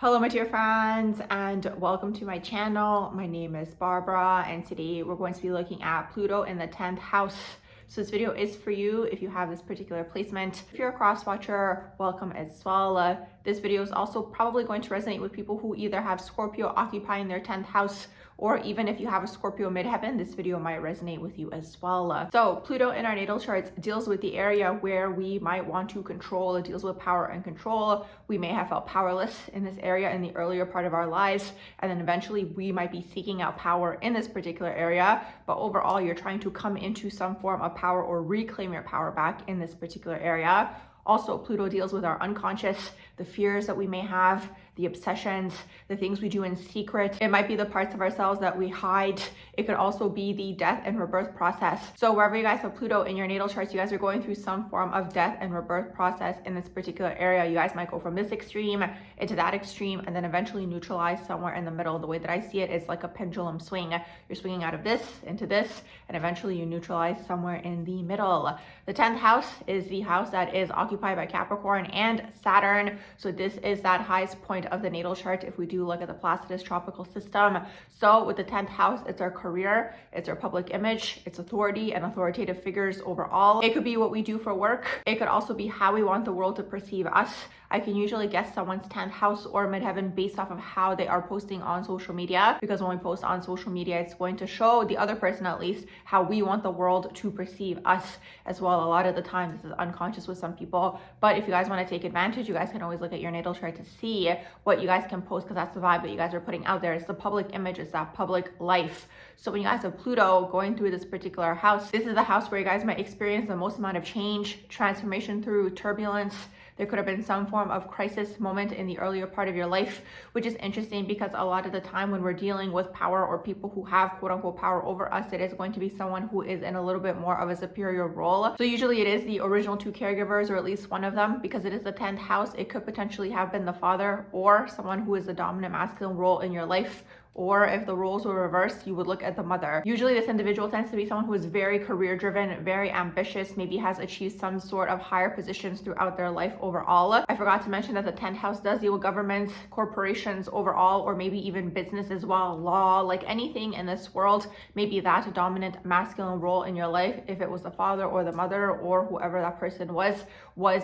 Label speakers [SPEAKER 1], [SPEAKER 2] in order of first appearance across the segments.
[SPEAKER 1] Hello my dear friends and welcome to my channel. My name is Barbara and today we're going to be looking at Pluto in the 10th house. So this video is for you if you have this particular placement. If you're a cross watcher, welcome as well. This video is also probably going to resonate with people who either have Scorpio occupying their 10th house, or even if you have a Scorpio midheaven, this video might resonate with you as well. So Pluto in our natal charts deals with the area where we might want to control. It deals with power and control. We may have felt powerless in this area in the earlier part of our lives, and then eventually we might be seeking out power in this particular area. But overall, you're trying to come into some form of power or reclaim your power back in this particular area. Also, Pluto deals with our unconscious, the fears that we may have, the obsessions, the things we do in secret. It might be the parts of ourselves that we hide. It could also be the death and rebirth process. So wherever you guys have Pluto in your natal charts, you guys are going through some form of death and rebirth process in this particular area. You guys might go from this extreme into that extreme and then eventually neutralize somewhere in the middle. The way that I see it is like a pendulum swing. You're swinging out of this into this, and eventually you neutralize somewhere in the middle. The 10th house is the house that is occupied by Capricorn and Saturn. So this is that highest point of the natal chart if we do look at the Placidus tropical system. So with the 10th house, it's our career, it's our public image, it's authority and authoritative figures overall. It could be what we do for work. It could also be how we want the world to perceive us. I can usually guess someone's 10th house or midheaven based off of how they are posting on social media, because when we post on social media, it's going to show the other person at least how we want the world to perceive us as well. A lot of the time this is unconscious with some people, but if you guys want to take advantage, you guys can always look at your natal chart to see what you guys can post, because that's the vibe that you guys are putting out there. It's the public image, it's that public life. So when you guys have Pluto going through this particular house, this is the house where you guys might experience the most amount of change, transformation through turbulence. There could have been some form of crisis moment in the earlier part of your life, which is interesting because a lot of the time when we're dealing with power or people who have quote unquote power over us, it is going to be someone who is in a little bit more of a superior role. So usually it is the original two caregivers, or at least one of them, because it is the 10th house. It could potentially have been the father or someone who is the dominant masculine role in your life. Or if the roles were reversed, you would look at the mother. Usually this individual tends to be someone who is very career driven, very ambitious, maybe has achieved some sort of higher positions throughout their life overall. I forgot to mention that the 10th house does deal with governments, corporations overall, or maybe even business as well, law, like anything in this world, maybe that dominant masculine role in your life, if it was the father or the mother or whoever that person was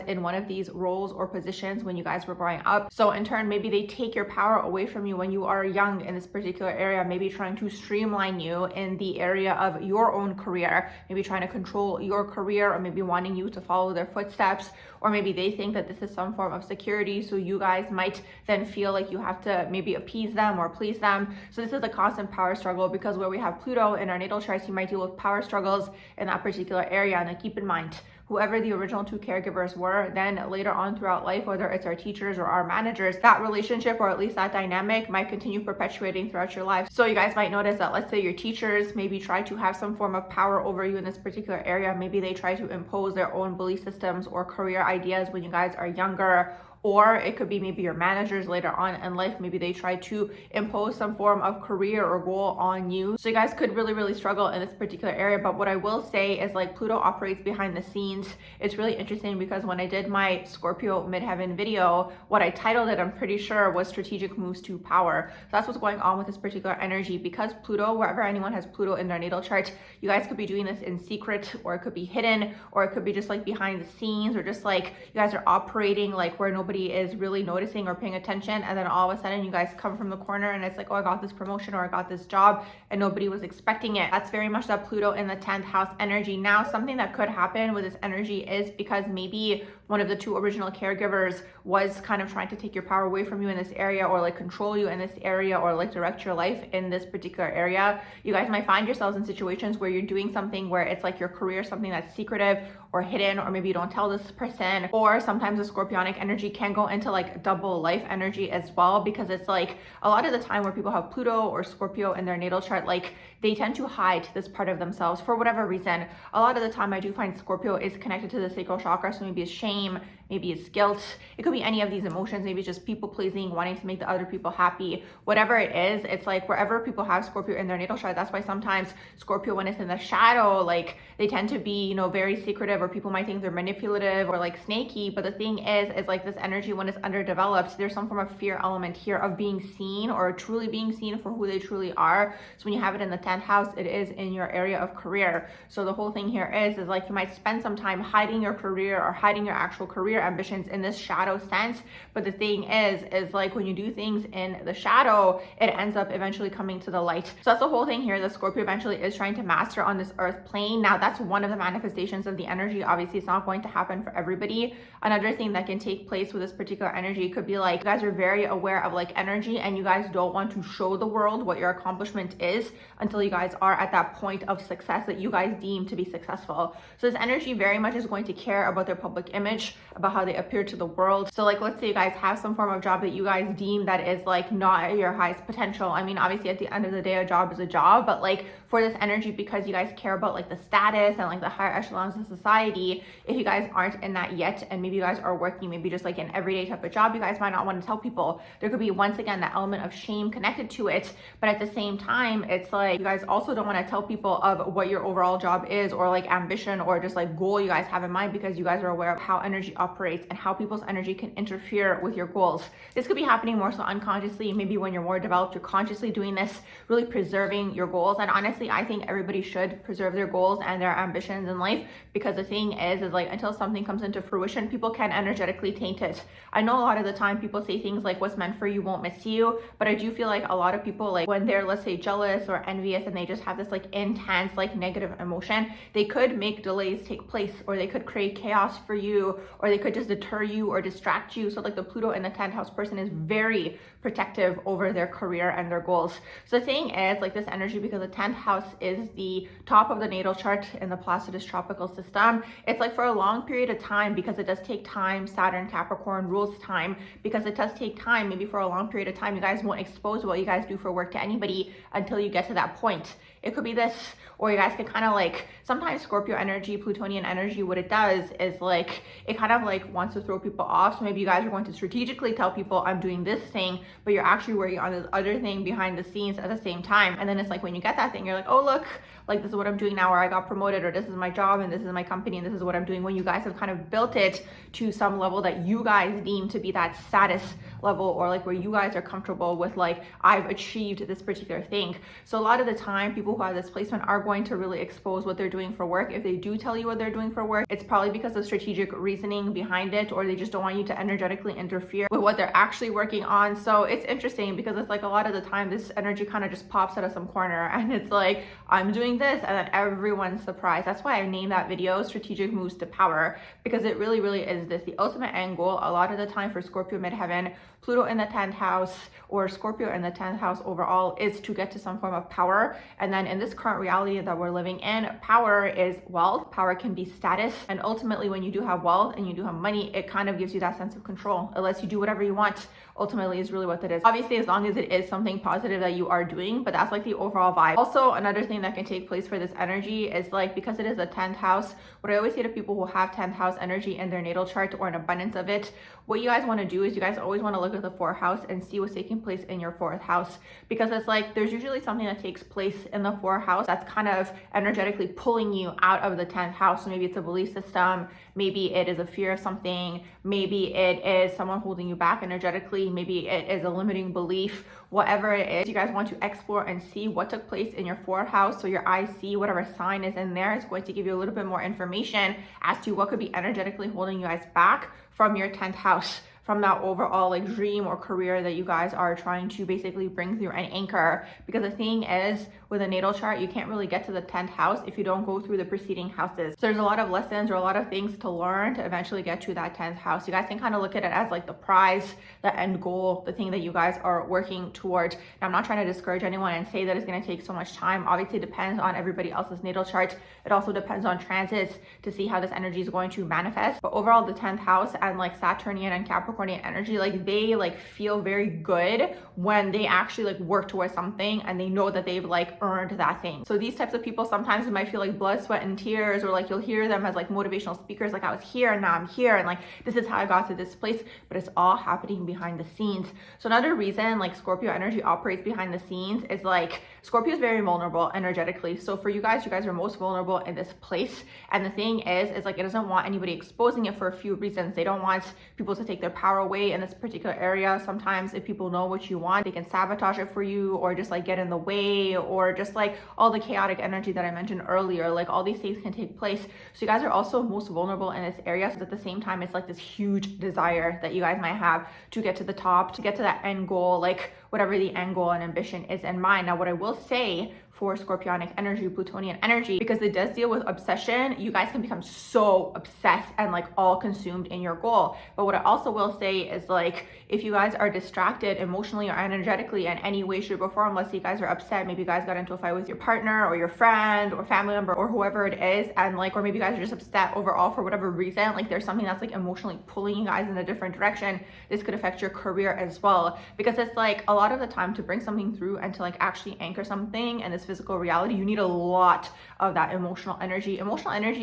[SPEAKER 1] in one of these roles or positions when you guys were growing up. So in turn, maybe they take your power away from you when you are young in this particular area, maybe trying to streamline you in the area of your own career, maybe trying to control your career, or maybe wanting you to follow their footsteps, or maybe they think that this is some form of security, so you guys might then feel like you have to maybe appease them or please them. So this is a constant power struggle, because where we have Pluto in our natal charts, you might deal with power struggles in that particular area. And keep in mind, whoever the original two caregivers were, then later on throughout life, whether it's our teachers or our managers, that relationship or at least that dynamic might continue perpetuating throughout your life. So you guys might notice that, let's say your teachers maybe try to have some form of power over you in this particular area. Maybe they try to impose their own belief systems or career ideas when you guys are younger. Or it could be maybe your managers later on in life, maybe they try to impose some form of career or goal on you. So you guys could really struggle in this particular area. But what I will say is, like, Pluto operates behind the scenes. It's really interesting because when I did my Scorpio midheaven video, what I titled it, I'm pretty sure, was strategic moves to power. So that's what's going on with this particular energy, because Pluto, wherever anyone has Pluto in their natal chart, you guys could be doing this in secret, or it could be hidden, or it could be just like behind the scenes, or just like you guys are operating like where nobody is really noticing or paying attention, and then all of a sudden you guys come from the corner and it's like, oh, I got this promotion or I got this job, and nobody was expecting it. That's very much that Pluto in the 10th house energy. Now, something that could happen with this energy is because maybe one of the two original caregivers was kind of trying to take your power away from you in this area, or like control you in this area, or like direct your life in this particular area. You guys might find yourselves in situations where you're doing something where it's like your career, something that's secretive or hidden, or maybe you don't tell this person. Or sometimes the scorpionic energy can go into like double life energy as well, because it's like a lot of the time where people have Pluto or Scorpio in their natal chart, like they tend to hide this part of themselves for whatever reason. A lot of the time I do find Scorpio is connected to the sacral chakra, so maybe it's shame, maybe it's guilt, it could be any of these emotions, maybe it's just people pleasing, wanting to make the other people happy. Whatever it is, it's like wherever people have Scorpio in their natal chart, that's why sometimes Scorpio, when it's in the shadow, like they tend to be, you know, very secretive aggressive, or people might think they're manipulative or like snaky. But the thing is like this energy, when it's underdeveloped, there's some form of fear element here of being seen or truly being seen for who they truly are. So when you have it in the 10th house, it is in your area of career. So the whole thing here is like you might spend some time hiding your career or hiding your actual career ambitions in this shadow sense. But the thing is like when you do things in the shadow, it ends up eventually coming to the light. So that's the whole thing here. The Scorpio eventually is trying to master on this earth plane. Now that's one of the manifestations of the energy. Obviously, it's not going to happen for everybody. Another thing that can take place with this particular energy could be like you guys are very aware of like energy, and you guys don't want to show the world what your accomplishment is until you guys are at that point of success that you guys deem to be successful. So this energy very much is going to care about their public image, about how they appear to the world. So like let's say you guys have some form of job that you guys deem that is like not at your highest potential. I mean, obviously at the end of the day, a job is a job, but like for this energy, because you guys care about like the status and like the higher echelons of society, if you guys aren't in that yet, and maybe you guys are working maybe just like an everyday type of job, you guys might not want to tell people. There could be once again that element of shame connected to it, but at the same time, it's like you guys also don't want to tell people of what your overall job is, or like ambition or just like goal you guys have in mind, because you guys are aware of how energy operates and how people's energy can interfere with your goals. This could be happening more so unconsciously. Maybe when you're more developed, you're consciously doing this, really preserving your goals. And honestly, I think everybody should preserve their goals and their ambitions in life, because the thing is like until something comes into fruition, people can energetically taint it. I know a lot of the time people say things like what's meant for you won't miss you, but I do feel like a lot of people, like when they're, let's say, jealous or envious and they just have this like intense like negative emotion, they could make delays take place, or they could create chaos for you, or they could just deter you or distract you. So like the Pluto in the 10th house person is very protective over their career and their goals. So the thing is like this energy, because the 10th house is the top of the natal chart in the Placidus tropical system, it's like for a long period of time, because it does take time. Saturn Capricorn rules time, because it does take time. Maybe for a long period of time, you guys won't expose what you guys do for work to anybody until you get to that point. It could be this, or you guys can kind of like, sometimes Scorpio energy, Plutonian energy, what it does is like, it kind of like wants to throw people off. So maybe you guys are going to strategically tell people I'm doing this thing, but you're actually working on this other thing behind the scenes at the same time. And then it's like when you get that thing, you're like, oh look, like this is what I'm doing now, or I got promoted, or this is my job and this is my company and this is what I'm doing, when you guys have kind of built it to some level that you guys deem to be that status level, or like where you guys are comfortable with like, I've achieved this particular thing. So a lot of the time, people who have this placement are going to really expose what they're doing for work. If they do tell you what they're doing for work, it's probably because of strategic reasoning behind it, or they just don't want you to energetically interfere with what they're actually working on. So it's interesting, because it's like a lot of the time this energy kind of just pops out of some corner and it's like, I'm doing this, and then everyone's surprised. That's why I named that video Strategic Moves to Power, because it really is this, the ultimate end goal a lot of the time for Scorpio midheaven, Pluto in the 10th house, or Scorpio in the 10th house overall, is to get to some form of power. And then in this current reality that we're living in, power is wealth, power can be status, and ultimately when you do have wealth and you do have money, it kind of gives you that sense of control. It lets you do whatever you want, ultimately, is really what that is. Obviously, as long as it is something positive that you are doing, but that's like the overall vibe. Also, another thing that can take place for this energy is like, because it is a 10th house, what I always say to people who have 10th house energy in their natal chart, or an abundance of it, what you guys want to do is you guys always want to look at the 4th house and see what's taking place in your 4th house, because it's like there's usually something that takes place in the 4th house that's kind of energetically pulling you out of the 10th house. So maybe it's a belief system, maybe it is a fear of something, maybe it is someone holding you back energetically, maybe it is a limiting belief. Whatever it is, you guys want to explore and see what took place in your 4th house. So your eyes see whatever sign is in there. It's going to give you a little bit more information as to what could be energetically holding you guys back from your 10th house, from that overall like dream or career that you guys are trying to basically bring through and anchor. Because the thing is, with a natal chart, you can't really get to the 10th house if you don't go through the preceding houses. So there's a lot of lessons or a lot of things to learn to eventually get to that 10th house. You guys can kind of look at it as like the prize, the end goal, the thing that you guys are working toward. And I'm not trying to discourage anyone and say that it's going to take so much time. Obviously, it depends on everybody else's natal chart. It also depends on transits to see how this energy is going to manifest. But overall, the 10th house and like Saturnian and Capricorn Scorpionian energy, like they like feel very good when they actually like work towards something and they know that they've like earned that thing. So these types of people, sometimes it might feel like blood, sweat, and tears, or like you'll hear them as like motivational speakers, like I was here and now I'm here, and like this is how I got to this place, but it's all happening behind the scenes. So another reason like Scorpio energy operates behind the scenes is like Scorpio is very vulnerable energetically. So for you guys are most vulnerable in this place. And the thing is like it doesn't want anybody exposing it for a few reasons. They don't want people to take their power away in this particular area. Sometimes if people know what you want, they can sabotage it for you, or just like get in the way, or just like all the chaotic energy that I mentioned earlier, like all these things can take place. So you guys are also most vulnerable in this area. So at the same time, it's like this huge desire that you guys might have to get to the top, to get to that end goal, like whatever the end goal and ambition is in mind. Now, what I will say for Scorpionic energy, Plutonian energy, because it does deal with obsession, you guys can become so obsessed and like all consumed in your goal. But what I also will say is like, if you guys are distracted emotionally or energetically in any way, shape, or form, let's say you guys are upset, maybe you guys got into a fight with your partner or your friend or family member or whoever it is, and like, or maybe you guys are just upset overall for whatever reason, like there's something that's like emotionally pulling you guys in a different direction, this could affect your career as well. Because it's like a lot of the time to bring something through and to like actually anchor something in this physical reality, you need a lot of that emotional energy,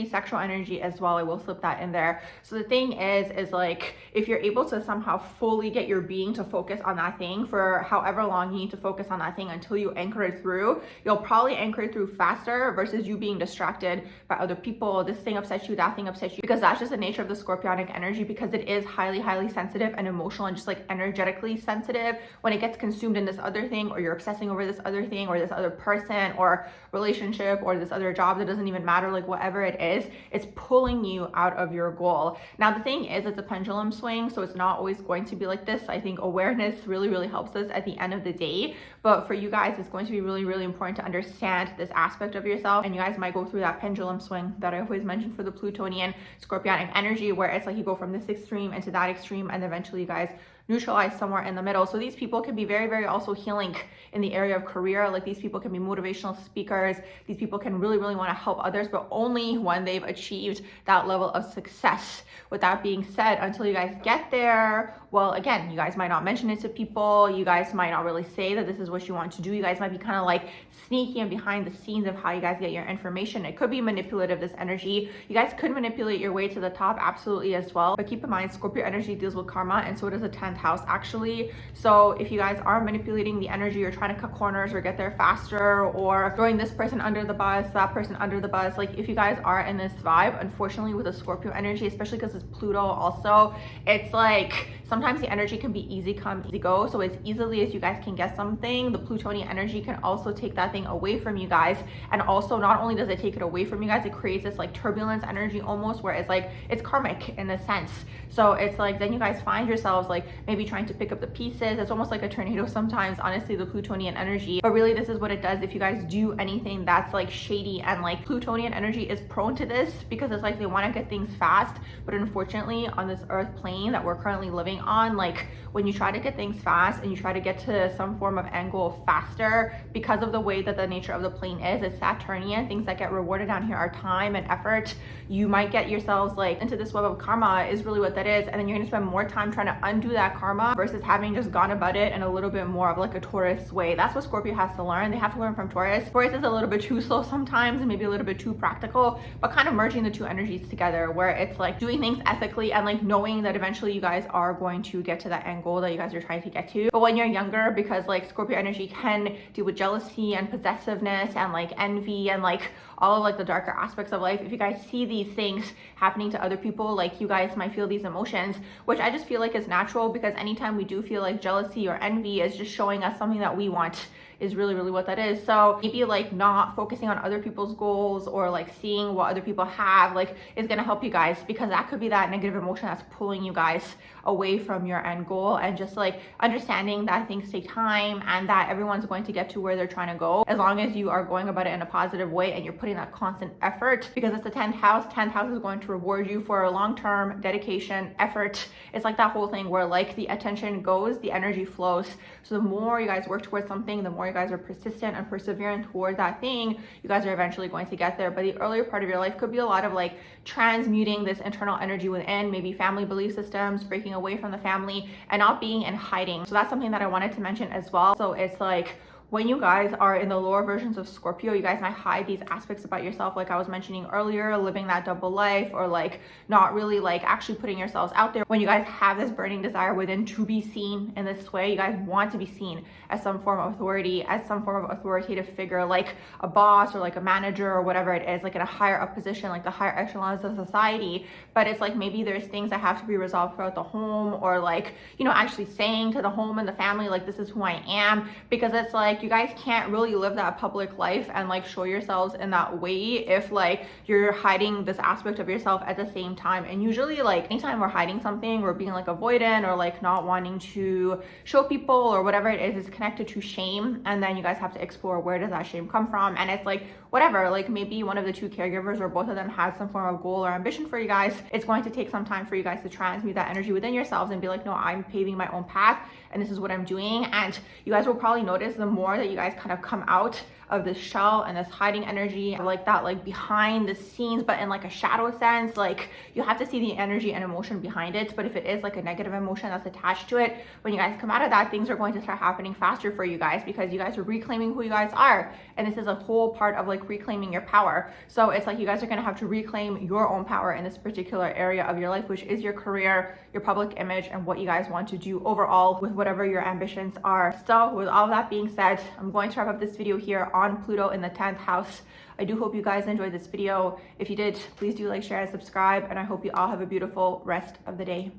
[SPEAKER 1] sexual energy as well. I will slip that in there. So the thing is like, if you're able to somehow fully get your being to focus on that thing for however long you need to focus on that thing until you anchor it through, you'll probably anchor it through faster versus you being distracted by other people. This thing upsets you, that thing upsets you, because that's just the nature of the Scorpionic energy, because it is highly, highly sensitive and emotional and just like energetically sensitive. When it gets consumed in this other thing, or you're obsessing over this other thing or this other person or relationship or this other job, that doesn't even matter, like whatever it is, it's pulling you out of your goal. Now the thing is, it's a pendulum swing, so it's not always going to be like this. I think awareness really, really helps us at the end of the day. But for you guys, it's going to be really, really important to understand this aspect of yourself. And you guys might go through that pendulum swing that I always mention for the Plutonian Scorpionic energy, where it's like you go from this extreme into that extreme, and eventually you guys neutralize somewhere in the middle. So these people can be very, very also healing in the area of career. Like these people can be motivational speakers. These people can really, really want to help others, but only when they've achieved that level of success. With that being said, until you guys get there, well, again, you guys might not mention it to people. You guys might not really say that this is what you want to do. You guys might be kind of like sneaky and behind the scenes of how you guys get your information. It could be manipulative, this energy. You guys could manipulate your way to the top, absolutely, as well. But keep in mind, Scorpio energy deals with karma, and so does the 10th house actually. So if you guys are manipulating the energy, or trying to cut corners or get there faster, or throwing this person under the bus, that person under the bus, like if you guys are in this vibe, unfortunately with the Scorpio energy, especially because it's Pluto also, it's like sometimes the energy can be easy come, easy go. So as easily as you guys can get something, the Plutonian energy can also take that thing away from you guys. And also, not only does it take it away from you guys, it creates this like turbulence energy almost, where it's like it's karmic in a sense. So it's like then you guys find yourselves like maybe trying to pick up the pieces. It's almost like a tornado sometimes, honestly, the Plutonian energy. But really, this is what it does if you guys do anything that's like shady. And like Plutonian energy is prone to this because it's like they want to get things fast. But unfortunately, on this earth plane that we're currently living on, like when you try to get things fast and you try to get to some form of end goal faster, because of the way that the nature of the plane is, it's Saturnian, things that get rewarded down here are time and effort. You might get yourselves like into this web of karma, is really what that is. And then you're gonna spend more time trying to undo that karma versus having just gone about it in a little bit more of like a Taurus way. That's what Scorpio has to learn. They have to learn from Taurus. Taurus is a little bit too slow sometimes and maybe a little bit too practical, but kind of merging the two energies together, where it's like doing things ethically and like knowing that eventually you guys are going to get to that end goal that you guys are trying to get to. But when you're younger, because like Scorpio energy can deal with jealousy and possessiveness and like envy and like all of like the darker aspects of life, if you guys see these things happening to other people, like you guys might feel these emotions, which I just feel like is natural, because anytime we do feel like jealousy or envy is just showing us something that we want, is really, really what that is. So maybe like not focusing on other people's goals or like seeing what other people have like is gonna help you guys, because that could be that negative emotion that's pulling you guys away from your end goal. And just like understanding that things take time and that everyone's going to get to where they're trying to go, as long as you are going about it in a positive way and you're putting that constant effort, because it's the 10th house. 10th house is going to reward you for long-term dedication, effort. It's like that whole thing where like the attention goes, the energy flows. So the more you guys work towards something, the more you guys are persistent and perseverant toward that thing, you guys are eventually going to get there. But the earlier part of your life could be a lot of like transmuting this internal energy within, maybe family belief systems, breaking away from from the family and not being in hiding. So that's something that I wanted to mention as well. So it's like, when you guys are in the lower versions of Scorpio, you guys might hide these aspects about yourself, like I was mentioning earlier, living that double life, or like not really like actually putting yourselves out there. When you guys have this burning desire within to be seen in this way, you guys want to be seen as some form of authority, as some form of authoritative figure, like a boss or like a manager or whatever it is, like in a higher up position, like the higher echelons of society. But it's like maybe there's things that have to be resolved throughout the home, or like, you know, actually saying to the home and the family, like, this is who I am, because it's like, you guys can't really live that public life and like show yourselves in that way if like you're hiding this aspect of yourself at the same time. And usually like anytime we're hiding something, we're being like avoidant or like not wanting to show people or whatever it is connected to shame. And then you guys have to explore, where does that shame come from? And it's like, whatever, like maybe one of the two caregivers or both of them has some form of goal or ambition for you guys. It's going to take some time for you guys to transmute that energy within yourselves and be like, no, I'm paving my own path and this is what I'm doing. And you guys will probably notice the more that you guys kind of come out of this shell and this hiding energy, like that, like behind the scenes, but in like a shadow sense, like you have to see the energy and emotion behind it. But if it is like a negative emotion that's attached to it, when you guys come out of that, things are going to start happening faster for you guys, because you guys are reclaiming who you guys are. And this is a whole part of like reclaiming your power. So it's like you guys are going to have to reclaim your own power in this particular area of your life, which is your career, your public image, and what you guys want to do overall with whatever your ambitions are. So with all that being said, I'm going to wrap up this video here on Pluto in the 10th house. I do hope you guys enjoyed this video. If you did, please do like, share, and subscribe, and I hope you all have a beautiful rest of the day.